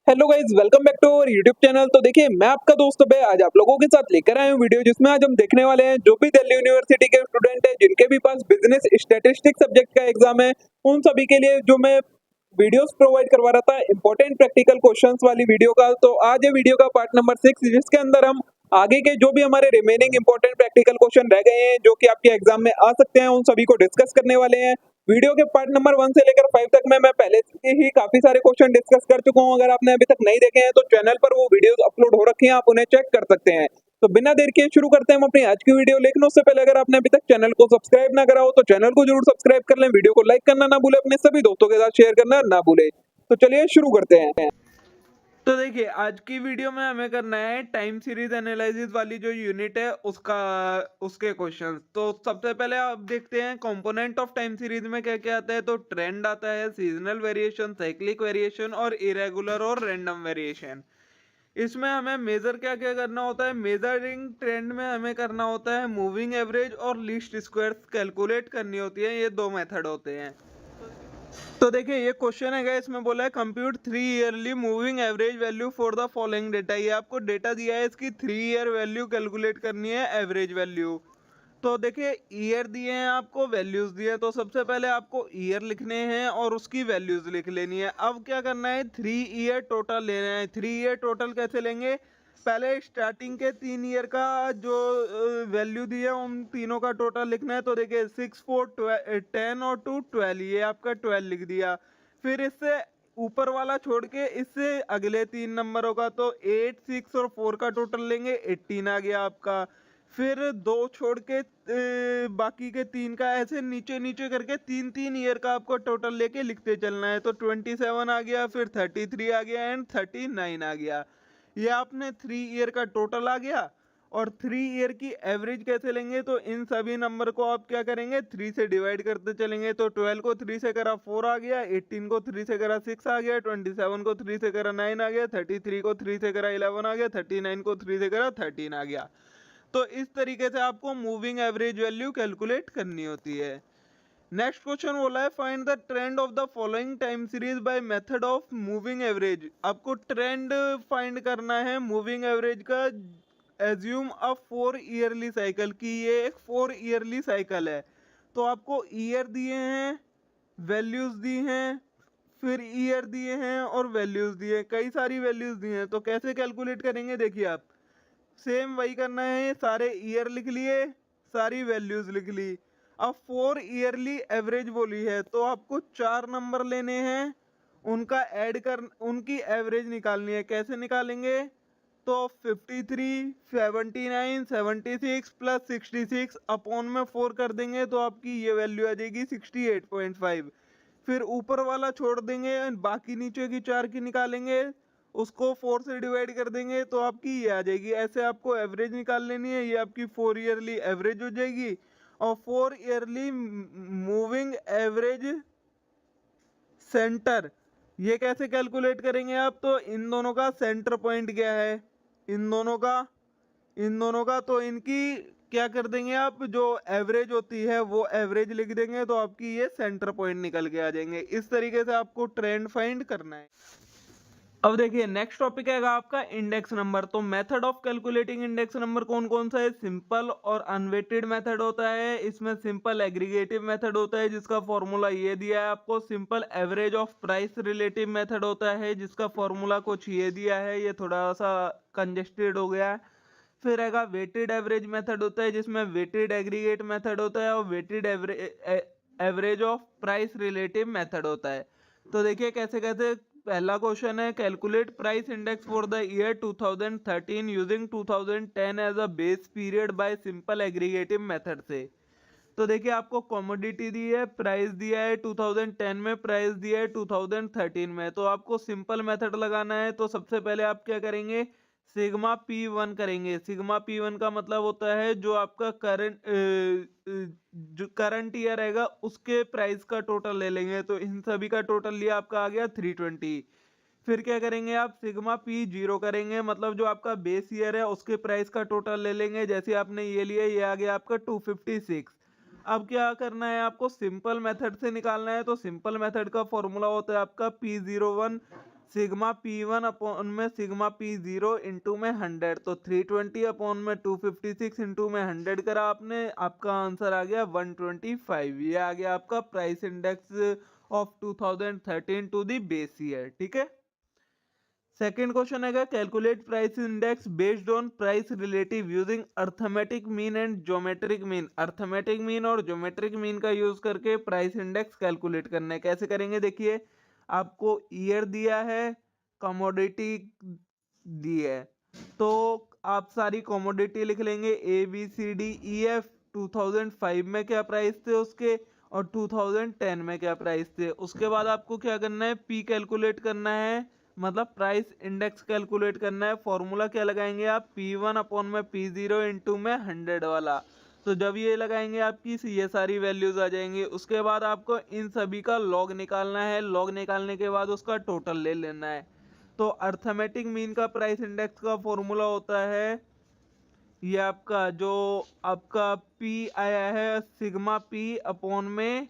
Hello guys, welcome back to our YouTube channel. तो देखिए, मैं आपका दोस्त अभय आज आप लोगों के साथ लेकर आया हूँ वीडियो, जिसमें आज हम देखने वाले हैं जो भी दिल्ली यूनिवर्सिटी के स्टूडेंट हैं जिनके भी पास बिजनेस स्टैटिस्टिक्स सब्जेक्ट का एग्जाम है, उन सभी के लिए जो मैं वीडियोस प्रोवाइड करवा रहा था इंपॉर्टेंट प्रैक्टिकल क्वेश्चंस वाली वीडियो का। तो आज ये वीडियो का पार्ट नंबर 6, जिसके अंदर हम आगे के जो भी हमारे रिमेनिंग इंपॉर्टेंट प्रैक्टिकल क्वेश्चन रह गए हैं जो कि आपके एग्जाम में आ सकते हैं, उन सभी को डिस्कस करने वाले हैं। वीडियो के पार्ट नंबर 1 से लेकर 5 तक में मैं पहले से ही काफी सारे क्वेश्चन डिस्कस कर चुका हूं। अगर आपने अभी तक नहीं देखे हैं तो चैनल पर वो वीडियोस अपलोड हो रखी हैं, आप उन्हें चेक कर सकते हैं। तो बिना देर किए शुरू करते हैं हम अपनी आज की वीडियो। लेकिन उससे पहले अगर आपने अभी तक चैनल को सब्सक्राइब ना करा हो तो चैनल को जरूर सब्सक्राइब कर लें, वीडियो को लाइक करना ना भूलें, अपने सभी दोस्तों के साथ शेयर करना ना भूलें। तो चलिए शुरू करते हैं। तो देखिए, आज की वीडियो में हमें करना है टाइम सीरीज एनालिसिस वाली जो यूनिट है उसका उसके क्वेश्चंस। तो सबसे पहले आप देखते हैं कंपोनेंट ऑफ टाइम सीरीज में क्या क्या आता है। तो ट्रेंड आता है, सीजनल वेरिएशन, साइक्लिक वेरिएशन और इरेगुलर और रैंडम वेरिएशन। इसमें हमें मेजर क्या क्या करना होता है। मेजरिंग ट्रेंड में हमें करना होता है मूविंग एवरेज और लीस्ट स्क्वायर्स कैलकुलेट करनी होती है। ये दो मेथड होते हैं। तो देखिए, ये क्वेश्चन है, इसमें बोला है compute 3 yearly moving average value for the following data. ये आपको डेटा दिया है, इसकी 3 ईयर वैल्यू कैलकुलेट करनी है, एवरेज वैल्यू। तो देखिए, ईयर दिए हैं आपको, वैल्यूज दिए हैं। तो सबसे पहले आपको ईयर लिखने हैं और उसकी वैल्यूज लिख लेनी है। अब क्या करना है, 3 ईयर टोटल लेना है। 3 ईयर टोटल कैसे लेंगे, पहले स्टार्टिंग के 3 ईयर का जो वैल्यू दी है उन तीनों का टोटल लिखना है। तो देखिए 6, 4, 10 और 2, 12, ये आपका 12 लिख दिया। फिर इससे ऊपर वाला छोड़ के इससे अगले 3 नंबरों का, तो 8, 6 और 4 का टोटल लेंगे, 18 आ गया आपका। फिर 2 छोड़ के बाकी के 3 का ऐसे नीचे नीचे करके 3 3 ईयर का आपको टोटल लेके लिखते चलना है। तो 27 आ गया, फिर 33 आ गया एंड 39 आ गया। ये आपने 3 ईयर का टोटल आ गया। और 3 ईयर की एवरेज कैसे लेंगे, तो इन सभी नंबर को आप क्या करेंगे, 3 से डिवाइड करते चलेंगे। तो 12 को 3 से करा 4 आ गया, 18 को 3 से करा 6 आ गया, 27 को 3 से करा 9 आ गया, 33 को 3 से करा 11 आ गया, 39 को 3 से करा 13 आ गया। तो इस तरीके से आपको मूविंग एवरेज वैल्यू कैलकुलेट करनी होती है। नेक्स्ट क्वेश्चन बोला है find the trend of the following time series by method of moving average. आपको ट्रेंड फाइंड करना है मूविंग एवरेज का। एज्यूम अ 4 ईयरली साइकिल की, ये एक 4 ईयरली साइकिल है। तो आपको ईयर दिए हैं, वैल्यूज दी हैं, फिर ईयर दिए हैं और वैल्यूज दिए हैं, कई सारी वैल्यूज दी हैं। तो कैसे कैलकुलेट करेंगे, देखिए आप सेम वही करना है, सारे ईयर लिख लिए, सारी वैल्यूज लिख ली। अब 4 ईयरली एवरेज बोली है तो आपको 4 नंबर लेने हैं, उनका ऐड कर उनकी एवरेज निकालनी है। कैसे निकालेंगे, तो 53, 79, 76 प्लस 66 अपॉन में 4 कर देंगे तो आपकी ये वैल्यू आ जाएगी 68.5। फिर ऊपर वाला छोड़ देंगे, बाकी नीचे की 4 की निकालेंगे, उसको 4 से डिवाइड कर देंगे तो आपकी ये आ जाएगी। ऐसे आपको एवरेज निकाल लेनी है, ये आपकी 4 ईयरली एवरेज हो जाएगी। और 4 ईयरली मूविंग एवरेज सेंटर, ये कैसे कैलकुलेट करेंगे आप, तो इन दोनों का सेंटर पॉइंट क्या है, इन दोनों का तो इनकी क्या कर देंगे आप, जो एवरेज होती है वो एवरेज लिख देंगे तो आपकी ये सेंटर पॉइंट निकल के आ जाएंगे। इस तरीके से आपको ट्रेंड फाइंड करना है। अब देखिए, नेक्स्ट टॉपिक है आपका इंडेक्स नंबर। तो method of calculating index number कौन कौन सा है, सिंपल और अनवेटेड मेथड होता है। इसमें सिंपल एग्रीगेटिव मेथड होता है जिसका फॉर्मूला ये दिया है आपको। Simple average of price relative method होता है जिसका फॉर्मूला कुछ ये दिया है, ये थोड़ा सा कंजेस्टेड हो गया है। फिर आएगा वेटेड एवरेज मेथड होता है जिसमें वेटेड एग्रीगेट मेथड होता है और weighted average of price relative method होता है। तो देखिए कैसे कैसे। पहला क्वेश्चन है calculate price index for the year 2013 using 2010 as a base period by simple aggregative method से। तो देखिए, आपको कमोडिटी दी है, प्राइस दिया है 2010 में, प्राइस दिया है 2013 में। तो आपको सिंपल मेथड लगाना है। तो सबसे पहले आप क्या करेंगे, सिग्मा पी वन करेंगे। सिग्मा पी वन का मतलब होता है जो आपका करंट ईयर रहेगा उसके प्राइस का टोटल ले लेंगे। तो इन सभी का टोटल लिया, आपका आ गया 320। फिर क्या करेंगे आप, सिग्मा पी जीरो करेंगे, मतलब जो आपका बेस ईयर है उसके प्राइस का टोटल ले लेंगे। जैसे आपने ये लिया, ये आ गया आपका 256। अब क्या करना है, आपको सिंपल मेथड से निकालना है। तो सिंपल मेथड का फॉर्मूला होता है आपका P01 सिग्मा P1 अपॉन में सिग्मा P0 इंटू में 100, तो 320 अपॉन में 256 इंटू में 100 करा आपने, आपका आंसर आ गया 125। ये आ गया आपका price index of 2013 to the base year. ठीक है। सेकेंड क्वेश्चन है calculate price index based on price relative using arithmetic mean and geometric mean. Arithmetic mean और ज्योमेट्रिक मीन का यूज करके प्राइस इंडेक्स कैलकुलेट करना है। कैसे करेंगे, देखिए आपको ईयर दिया है, कमोडिटी दी है, तो आप सारी कमोडिटी लिख लेंगे ABCDEF। 2005 में क्या प्राइस थे उसके और 2010 में क्या प्राइस थे। उसके बाद आपको क्या करना है, पी कैलकुलेट करना है, मतलब प्राइस इंडेक्स कैलकुलेट करना है। फॉर्मूला क्या लगाएंगे आप, P1 अपॉन में P0 इंटू में 100 वाला। तो जब ये लगाएंगे आपकी ये सारी वैल्यूज आ जाएंगी। उसके बाद आपको इन सभी का लॉग निकालना है। लॉग निकालने के बाद उसका टोटल ले लेना है। तो अर्थमेटिक मीन का प्राइस इंडेक्स का फॉर्मूला होता है, ये आपका जो आपका P आया है सिग्मा P अपॉन में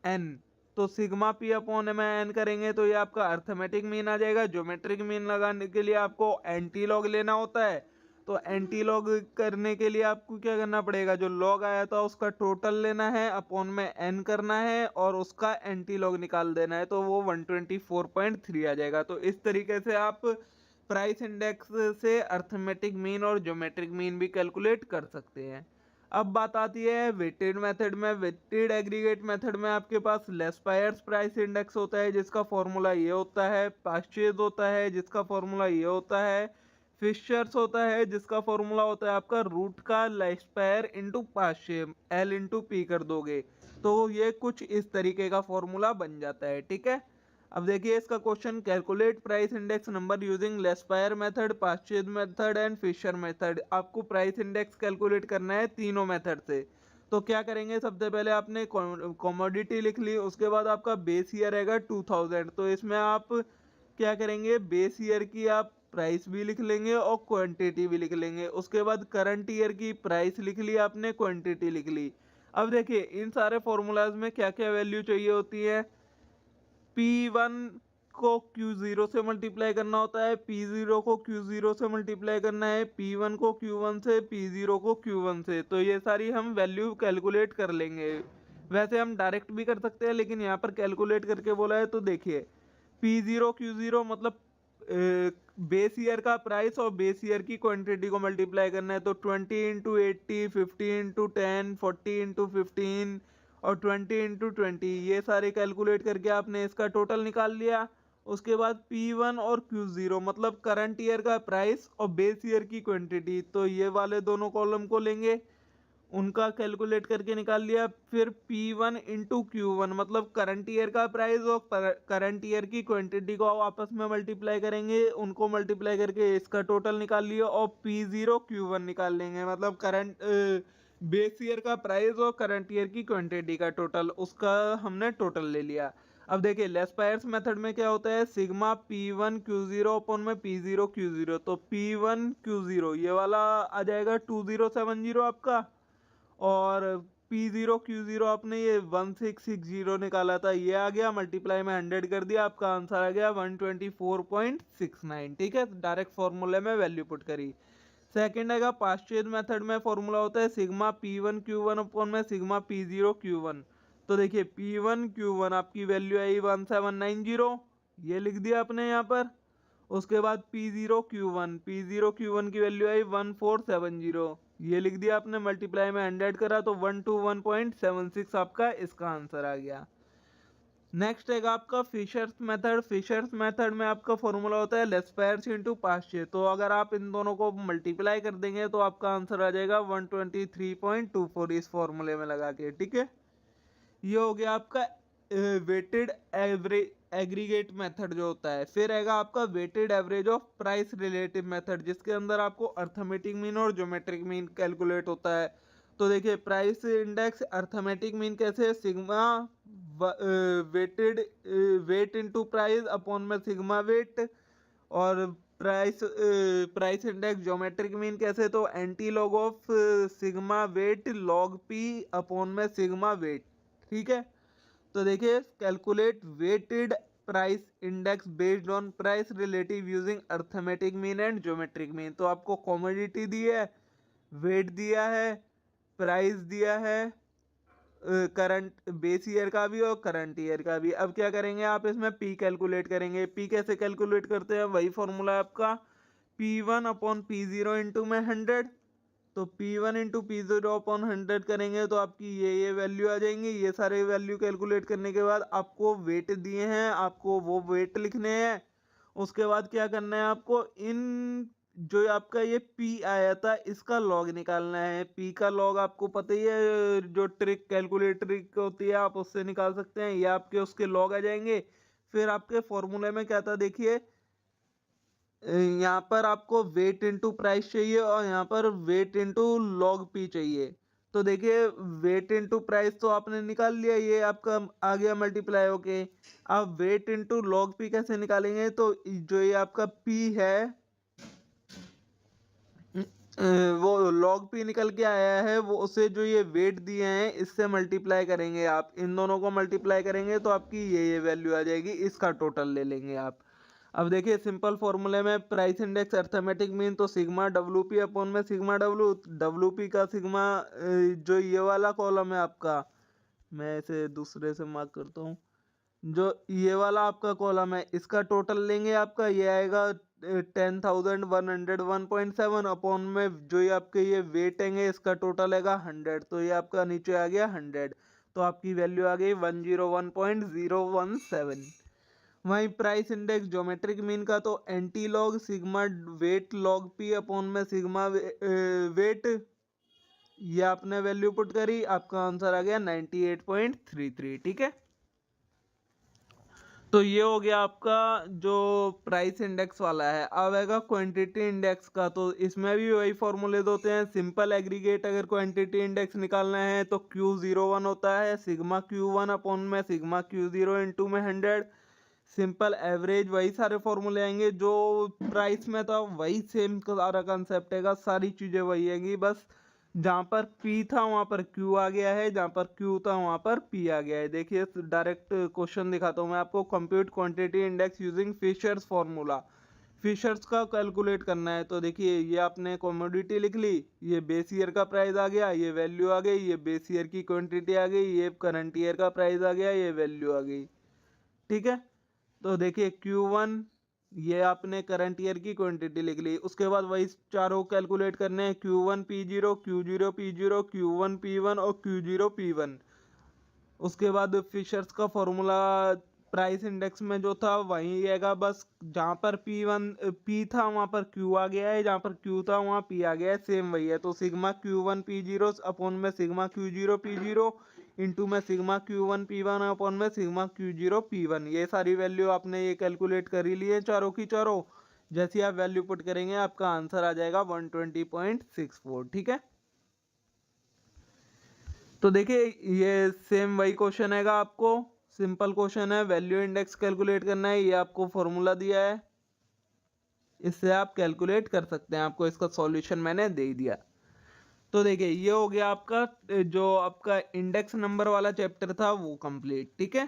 N। तो सिग्मा P अपॉन में N करेंगे तो ये आपका अर्थमेटिक मीन आ जाएगा। ज्योमेट्रिक मीन लगाने के लिए आपको एंटी लॉग लेना होता है। तो एंटी लॉग करने के लिए आपको क्या करना पड़ेगा, जो लॉग आया था उसका टोटल लेना है, अपॉन में N करना है और उसका एंटी लॉग निकाल देना है, तो वो 124.3 आ जाएगा। तो इस तरीके से आप प्राइस इंडेक्स से अर्थमेटिक मीन और ज्योमेट्रिक मीन भी कैलकुलेट कर सकते हैं। अब बात आती है वेटेड मेथड में। वेटेड एग्रीगेट मेथड में आपके पास लेस्पायर्स प्राइस इंडेक्स होता है जिसका फॉर्मूला ये होता है, पास्चेज होता है जिसका फॉर्मूला ये होता है, फिशर्स होता है जिसका फॉर्मूला होता है आपका रूट का लेस्पायर इंटू पास्चे, L इंटू पी कर दोगे तो ये कुछ इस तरीके का फॉर्मूला बन जाता है। ठीक है। अब देखिए इसका question, calculate price index number using Laspeyres method, Paasche's method and Fisher method. आपको प्राइस इंडेक्स कैलकुलेट करना है तीनों मेथड से। तो क्या करेंगे, सबसे पहले आपने कमोडिटी लिख ली, उसके बाद आपका बेस ईयर रहेगा 2000। तो इसमें आप क्या करेंगे, बेस ईयर की आप प्राइस भी लिख लेंगे और क्वांटिटी भी लिख लेंगे। उसके बाद करंट ईयर की प्राइस लिख ली आपने, क्वांटिटी लिख ली। अब देखिए इन सारे फॉर्मूलाज में क्या क्या वैल्यू चाहिए होती है। P1 को Q0 से मल्टीप्लाई करना होता है, P0 को Q0 से मल्टीप्लाई करना है, P1 को Q1 से, P0 को Q1 से। तो ये सारी हम वैल्यू कैलकुलेट कर लेंगे। वैसे हम डायरेक्ट भी कर सकते हैं लेकिन यहाँ पर कैलकुलेट करके बोला है। तो देखिए P0 Q0 मतलब बेस ईयर का प्राइस और बेस ईयर की क्वांटिटी को मल्टीप्लाई करना है। तो 20 इंटू 80, 50 इंटू 10, 40 इंटू 15 और 20 इंटू 20, ये सारे कैलकुलेट करके आपने इसका टोटल निकाल लिया। उसके बाद P1 और Q0 मतलब करंट ईयर का प्राइस और बेस ईयर की क्वांटिटी, तो ये वाले दोनों कॉलम को लेंगे, उनका कैलकुलेट करके निकाल लिया। फिर P1 इंटू Q1 मतलब करंट ईयर का प्राइस और करंट ईयर की क्वांटिटी को आपस में मल्टीप्लाई करेंगे, उनको मल्टीप्लाई करके इसका टोटल निकाल लिया और P0 Q1 निकाल लेंगे, मतलब करंट बेस ईयर का प्राइस और करंट ईयर की क्वांटिटी का टोटल, उसका हमने टोटल ले लिया। अब देखिए लेस्पायर्स मेथड में क्या होता है, सिग्मा P1 Q0 अपॉन में P0 Q0। तो P1 Q0 ये वाला आ जाएगा 2070 आपका, और P0 Q0 आपने ये 1660 निकाला था, ये आ गया, मल्टीप्लाई में 100 कर दिया, आपका आंसर आ गया 124.69। ठीक है, डायरेक्ट फॉर्मूले में वैल्यू पुट करी। सेकंड आएगा पास्चेज मेथड में, फॉर्मूला होता है सिग्मा P1 Q1 अपॉन में सिग्मा P0 Q1। तो देखिए P1 Q1 आपकी वैल्यू आई 1790, ये लिख दिया आपने यहाँ पर। उसके बाद P0 Q1 की वैल्यू आई 1470, ये लिख दिया आपने, मल्टीप्लाई में 100 करा तो 121.76 आपका इसका आंसर आ गया। नेक्स्ट है आपका फिशर्स मेथड। फिशर्स मेथड में आपका फॉर्मूला होता है लेस्पायर्स इंटू पास्चे। तो अगर आप इन दोनों को मल्टीप्लाई कर देंगे तो आपका आंसर आ जाएगा 123.24 इस फॉर्मूले में लगा के। ठीक है, ये हो गया आपका वेटेड एवरेज एग्रीगेट मेथड जो होता है। फिर रहेगा आपका weighted average of price relative method, जिसके अंदर आपको अर्थमेटिक मीन और ज्योमेट्रिक मीन कैलकुलेट होता है। तो देखिए प्राइस इंडेक्स अर्थमेटिक मीन कैसे, sigma weighted weight into price upon में सिग्मा वेट, और प्राइस इंडेक्स ज्योमेट्रिक मीन कैसे, तो anti log of sigma weight log P upon में सिग्मा वेट। ठीक है, तो देखिए calculate weighted price index based on price relative using arithmetic mean and geometric mean. तो आपको कमोडिटी दी है, वेट दिया है, प्राइस दिया है, करंट बेस ईयर का भी और करंट ईयर का भी। अब क्या करेंगे आप इसमें पी कैलकुलेट करेंगे। पी कैसे कैलकुलेट करते हैं, वही फॉर्मूला है आपका P1 अपॉन P0 इंटू में 100। तो P1 इंटू P0 अपॉन 100 करेंगे तो आपकी ये वैल्यू आ जाएंगी। ये सारे वैल्यू कैलकुलेट करने के बाद आपको वेट दिए हैं, आपको वो वेट लिखने हैं। उसके बाद क्या करना है आपको, इन जो आपका ये P आया था इसका लॉग निकालना है। P का लॉग आपको पता ही है, जो ट्रिक कैलकुलेट ट्रिक होती है आप उससे निकाल सकते हैं। ये आपके उसके लॉग आ जाएंगे। फिर आपके फॉर्मूले में क्या था देखिए, यहाँ पर आपको वेट इंटू प्राइस चाहिए और यहाँ पर वेट इंटू लॉग पी चाहिए। तो देखिए वेट इंटू प्राइस तो आपने निकाल लिया, ये आपका आ गया मल्टीप्लाई होके। अब वेट इंटू लॉग पी कैसे निकालेंगे, तो जो ये आपका पी है वो लॉग पी निकल के आया है, वो उसे जो ये वेट दिए हैं इससे मल्टीप्लाई करेंगे। आप इन दोनों को मल्टीप्लाई करेंगे तो आपकी ये वैल्यू आ जाएगी, इसका टोटल ले लेंगे आप। अब देखिए सिंपल फॉर्मूले में प्राइस इंडेक्स अर्थमेटिक मीन, तो सिग्मा डब्ल्यू पी अपॉन में सिग्मा डब्ल्यू पी का सिग्मा, जो ये वाला कॉलम है आपका, मैं इसे दूसरे से मार्क करता हूँ, जो ये वाला आपका कॉलम है इसका टोटल लेंगे। आपका ये आएगा 10,101.7 अपॉन में जो ये आपके ये वेट है इसका टोटल आएगा 100। तो ये आपका नीचे आ गया 100। तो आपकी वैल्यू आ गई 101.017। वहीं प्राइस इंडेक्स ज्योमेट्रिक मीन का तो anti log sigma weight log P upon में सिग्मा वेट, ये आपने वैल्यू पुट करी, आपका आंसर आ गया 98.33। ठीक है, तो ये हो गया आपका जो प्राइस इंडेक्स वाला है। अब आएगा क्वांटिटी इंडेक्स का, तो इसमें भी वही फॉर्मूले होते हैं। सिंपल एग्रीगेट अगर क्वांटिटी इंडेक्स निकालना है तो Q01 होता है सिग्मा Q1 अपॉन में सिग्मा Q0 इंटू में 100। सिंपल एवरेज वही सारे फॉर्मूले आएंगे जो प्राइस में था, वही सेम सारा कंसेप्ट है, सारी चीजें वही आएंगी। बस जहाँ पर P था वहाँ पर Q आ गया है, जहाँ पर Q था वहाँ पर P आ गया है। देखिए डायरेक्ट क्वेश्चन दिखाता हूँ मैं आपको। Compute quantity index using Fisher's formula. Fisher's का कैलकुलेट करना है। तो देखिए ये आपने कमोडिटी लिख ली, ये बेस ईयर का प्राइस आ गया, ये वैल्यू आ गई, ये बेस ईयर की क्वांटिटी आ गई, ये करंट ईयर का प्राइस आ गया, ये वैल्यू आ गई। ठीक है, तो देखिए Q1 ये आपने करंट ईयर की क्वांटिटी लिख ली। उसके बाद वही चारों कैलकुलेट करने हैं, Q1 P0 Q0 P0 Q1 P1 और Q0 P1। उसके बाद फिशर्स का फॉर्मूला प्राइस इंडेक्स में जो था वही आएगा, बस जहाँ पर P था वहाँ पर Q आ गया है, जहाँ पर Q था वहाँ P आ गया है, सेम वही है। तो सिग्मा Q1 P0 अपॉन में सिग्मा Q0 P0 इंटू में सिग्मा Q1 P1 अपॉन में सिग्मा Q0 P1। ये सारी वैल्यू आपने ये कैलकुलेट कर ही ली है चारों की चारों। जैसे आप वैल्यू पुट करेंगे आपका आंसर आ जाएगा 120.64। ठीक है, तो देखिए ये सेम वही क्वेश्चन हैगा, आपको सिंपल क्वेश्चन है, वैल्यू इंडेक्स कैलकुलेट करना है। ये आपको फॉर्मूला दिया है, इससे आप कैलकुलेट कर सकते हैं। आपको इसका सॉल्यूशन मैंने दे ही दिया। तो देखिए ये हो गया आपका जो आपका इंडेक्स नंबर वाला चैप्टर था वो कंप्लीट। ठीक है,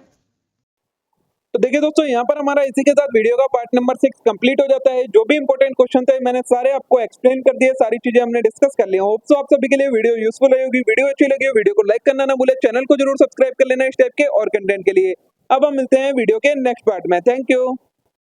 तो देखिए दोस्तों यहाँ पर हमारा इसी के साथ वीडियो का पार्ट नंबर 6 कंप्लीट हो जाता है। जो भी इंपॉर्टेंट क्वेश्चन थे मैंने सारे आपको एक्सप्लेन कर दिए, सारी चीजें हमने डिस्कस कर ली। होप सो आप सभी के लिए वीडियो यूजफुल रही होगी। वीडियो अच्छी लगी हो वीडियो को लाइक करना ना भूले, चैनल को जरूर सब्सक्राइब कर लेना इस टाइप के और कंटेंट के लिए। अब हम मिलते हैं वीडियो के नेक्स्ट पार्ट में। Thank you.